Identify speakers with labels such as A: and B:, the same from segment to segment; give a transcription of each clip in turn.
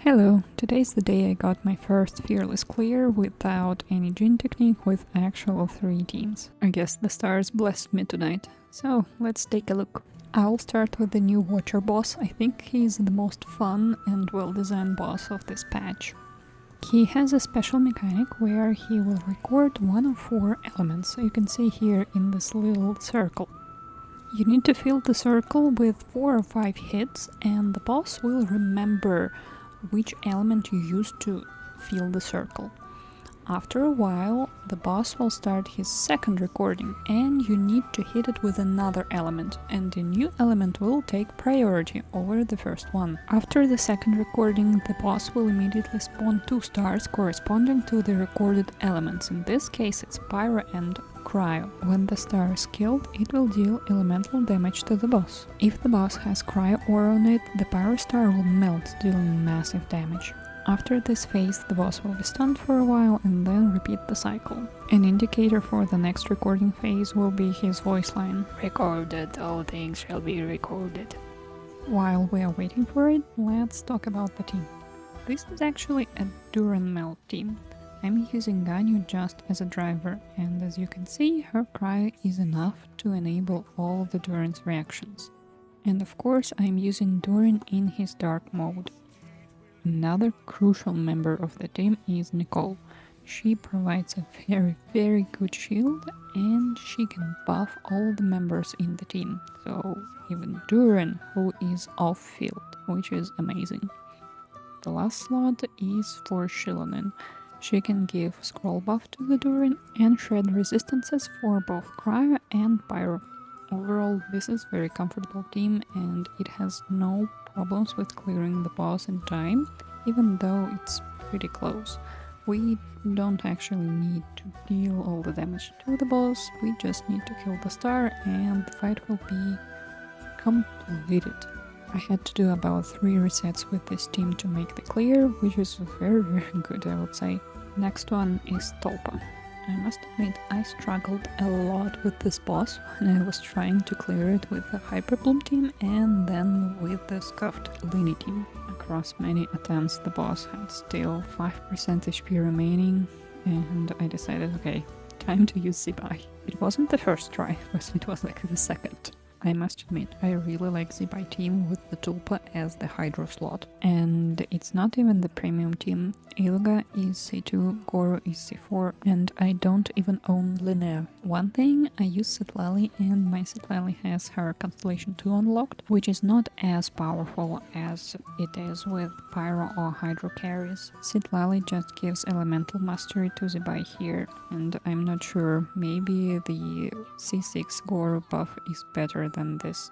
A: Hello, today's the day I got my first Fearless clear without any gene technique with actual 3 teams. I guess the stars blessed me tonight, so let's take a look. I'll start with the new Watcher boss. I think he's the most fun and well-designed boss of this patch. He has a special mechanic where he will record 1 of 4 elements, so you can see here in this little circle. You need to fill the circle with 4 or 5 hits and the boss will remember which element you used to fill the circle. After a while, the boss will start his second recording and you need to hit it with another element, and the new element will take priority over the first one. After the second recording, the boss will immediately spawn 2 stars corresponding to the recorded elements. In this case it's Pyro and Cryo. When the star is killed, it will deal elemental damage to the boss. If the boss has Cryo aura on it, the Pyro star will melt, dealing massive damage. After this phase, the boss will be stunned for a while and then repeat the cycle. An indicator for the next recording phase will be his voice line.
B: Recorded, all things shall be recorded.
A: While we are waiting for it, let's talk about the team. This is actually a Durin meld team. I'm using Ganyu just as a driver, and as you can see, her cry is enough to enable all the Durin's reactions. And of course, I'm using Durin in his dark mode. Another crucial member of the team is Nicole. She provides a very good shield and she can buff all the members in the team, so even Durin, who is off-field, which is amazing. The last slot is for Shilonen. She can give scroll buff to the Durin and shred resistances for both Cryo and Pyro. Overall, this is very comfortable team and it has no problems with clearing the boss in time, even though it's pretty close. We don't actually need to deal all the damage to the boss, we just need to kill the star and the fight will be completed. I had to do about 3 resets with this team to make the clear, which is very good, I would say. Next one is Tulpa. I must admit, I struggled a lot with this boss when I was trying to clear it with the Hyperbloom team and then with the Scuffed Lini team. Across many attempts, the boss had still 5% HP remaining, and I decided, okay, time to use Zibai. It wasn't the first try, but it was like the second. I must admit, I really like Zibai team with the Tulpa as the Hydro slot. And it's not even the premium team. Ilga is C2, Goro is C4, and I don't even own Linnea. One thing, I use Citlali and my Citlali has her Constellation 2 unlocked, which is not as powerful as it is with Pyro or Hydro carries. Citlali just gives Elemental Mastery to Zibai here, and I'm not sure, maybe the C6 Goro buff is better than this.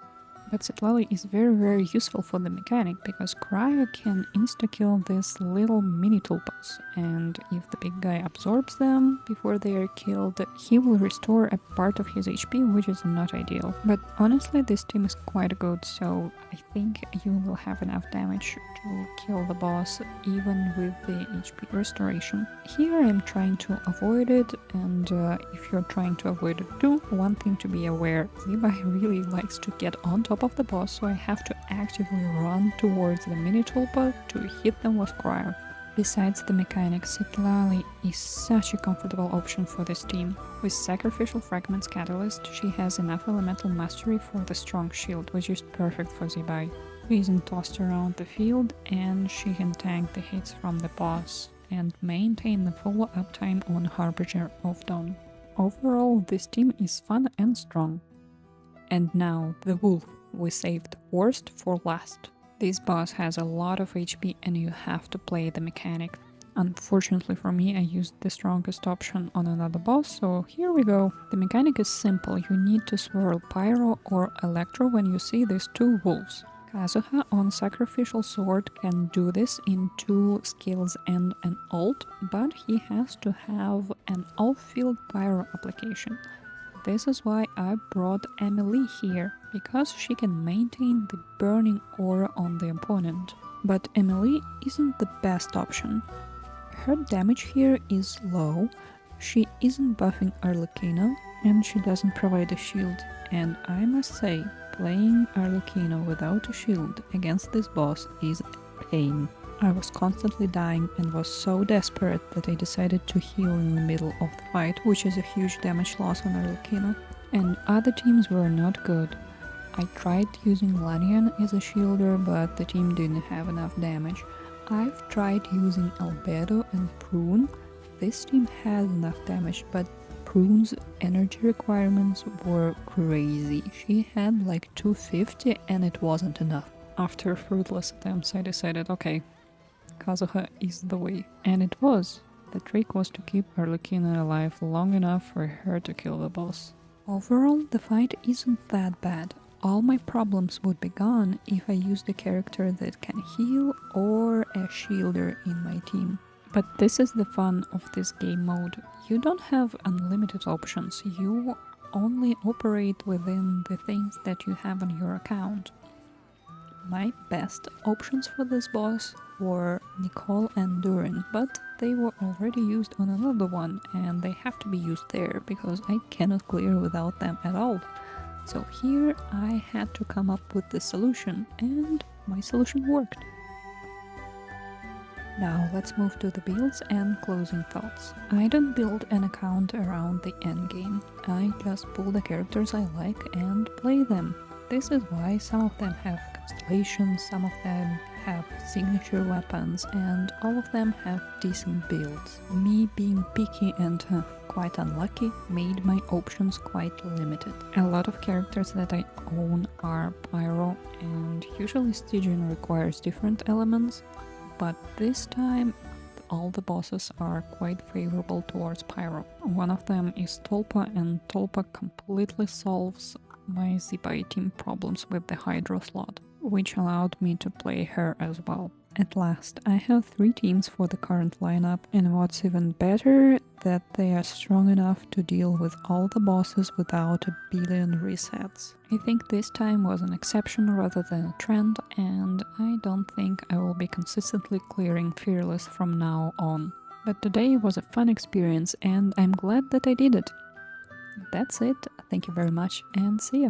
A: But Citlali is very useful for the mechanic because Cryo can insta-kill these little mini tulpas, and if the big guy absorbs them before they are killed, he will restore a part of his HP, which is not ideal. But honestly, this team is quite good, so I think you will have enough damage to kill the boss even with the HP restoration. Here I'm trying to avoid it, and if you're trying to avoid it too, one thing to be aware, Zibai really likes to get on top of the boss, so I have to actively run towards the mini tulpa to hit them with Cryo. Besides the mechanics, Citlali is such a comfortable option for this team. With Sacrificial Fragments Catalyst, she has enough elemental mastery for the strong shield, which is perfect for Zibai. She isn't tossed around the field and she can tank the hits from the boss and maintain the full uptime on Harbinger of Dawn. Overall, this team is fun and strong. And now, the Wolf. We saved worst for last. This boss has a lot of HP and you have to play the mechanic. Unfortunately for me, I used the strongest option on another boss, so here we go. The mechanic is simple, you need to swirl Pyro or Electro when you see these 2 wolves. Kazuha on Sacrificial Sword can do this in 2 skills and an ult, but he has to have an off-field Pyro application. This is why I brought Emily here, because she can maintain the burning aura on the opponent. But Emily isn't the best option. Her damage here is low, she isn't buffing Arlecchino, and she doesn't provide a shield. And I must say, playing Arlecchino without a shield against this boss is a pain. I was constantly dying and was so desperate that I decided to heal in the middle of the fight, which is a huge damage loss on Arlecchino. And other teams were not good. I tried using Lanyan as a shielder, but the team didn't have enough damage. I've tried using Albedo and Prune. This team had enough damage, but Prune's energy requirements were crazy. She had like 250 and it wasn't enough. After fruitless attempts, I decided, okay, Kazuha is the way. And it was. The trick was to keep Arlecchino alive long enough for her to kill the boss. Overall, the fight isn't that bad. All my problems would be gone if I used a character that can heal or a shielder in my team. But this is the fun of this game mode. You don't have unlimited options, you only operate within the things that you have on your account. My best options for this boss were Nicole and Durin, but they were already used on another one and they have to be used there because I cannot clear without them at all. So here I had to come up with the solution, and my solution worked. Now let's move to the builds and closing thoughts. I don't build an account around the endgame. I just pull the characters I like and play them. This is why some of them have constellations, some of them have signature weapons, and all of them have decent builds. Me being picky and quite unlucky made my options quite limited. A lot of characters that I own are Pyro, and usually Stygian requires different elements, but this time all the bosses are quite favorable towards Pyro. One of them is Tulpa, and Tulpa completely solves my Zibai team problems with the Hydro slot, which allowed me to play her as well. At last, I have 3 teams for the current lineup, and what's even better, that they are strong enough to deal with all the bosses without a billion resets. I think this time was an exception rather than a trend, and I don't think I will be consistently clearing Fearless from now on. But today was a fun experience and I'm glad that I did it. That's it, thank you very much and see ya!